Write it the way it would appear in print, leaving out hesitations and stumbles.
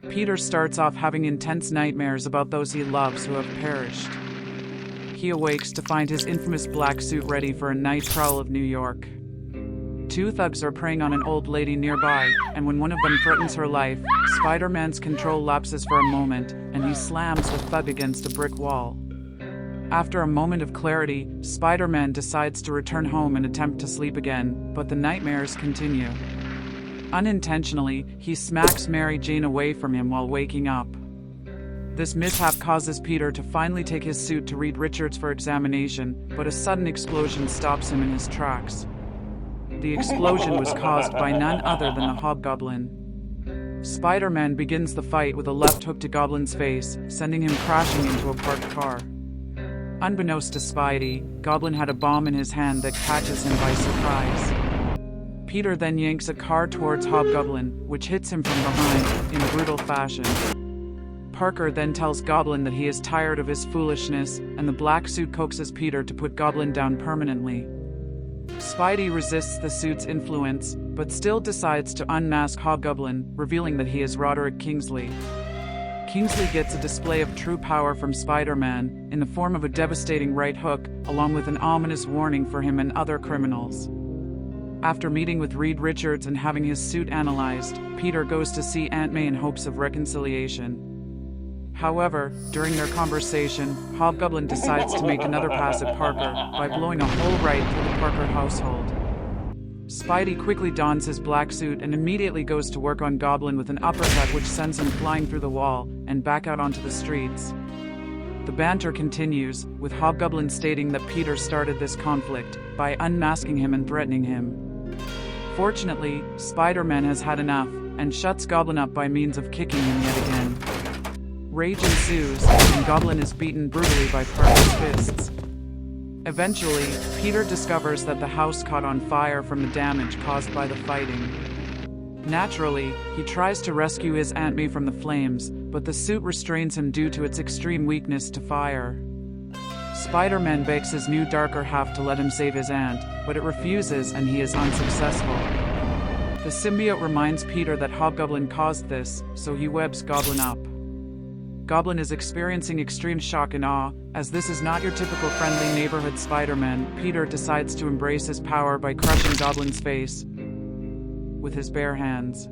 Peter starts off having intense nightmares about those he loves who have perished. He awakes to find his infamous black suit ready for a night prowl of New York. Two thugs are preying on an old lady nearby, and when one of them threatens her life, Spider-Man's control lapses for a moment, and he slams the thug against a brick wall. After a moment of clarity, Spider-Man decides to return home and attempt to sleep again, but the nightmares continue. Unintentionally, he smacks Mary Jane away from him while waking up. This mishap causes Peter to finally take his suit to Reed Richards for examination, but a sudden explosion stops him in his tracks. The explosion was caused by none other than the Hobgoblin. Spider-Man begins the fight with a left hook to Goblin's face, sending him crashing into a parked car. Unbeknownst to Spidey, Goblin had a bomb in his hand that catches him by surprise. Peter then yanks a car towards Hobgoblin, which hits him from behind, in brutal fashion. Parker then tells Goblin that he is tired of his foolishness, and the black suit coaxes Peter to put Goblin down permanently. Spidey resists the suit's influence, but still decides to unmask Hobgoblin, revealing that he is Roderick Kingsley. Kingsley gets a display of true power from Spider-Man, in the form of a devastating right hook, along with an ominous warning for him and other criminals. After meeting with Reed Richards and having his suit analyzed, Peter goes to see Aunt May in hopes of reconciliation. However, during their conversation, Hobgoblin decides to make another pass at Parker by blowing a hole right through the Parker household. Spidey quickly dons his black suit and immediately goes to work on Goblin with an uppercut which sends him flying through the wall and back out onto the streets. The banter continues, with Hobgoblin stating that Peter started this conflict by unmasking him and threatening him. Fortunately, Spider-Man has had enough and shuts Goblin up by means of kicking him yet again. Rage ensues, and Goblin is beaten brutally by Parker's fists. Eventually, Peter discovers that the house caught on fire from the damage caused by the fighting. Naturally, he tries to rescue his Aunt May from the flames, but the suit restrains him due to its extreme weakness to fire. Spider-Man begs his new darker half to let him save his aunt, but it refuses and he is unsuccessful. The symbiote reminds Peter that Hobgoblin caused this, so he webs Goblin up. Goblin is experiencing extreme shock and awe. As this is not your typical friendly neighborhood Spider-Man, Peter decides to embrace his power by crushing Goblin's face with his bare hands.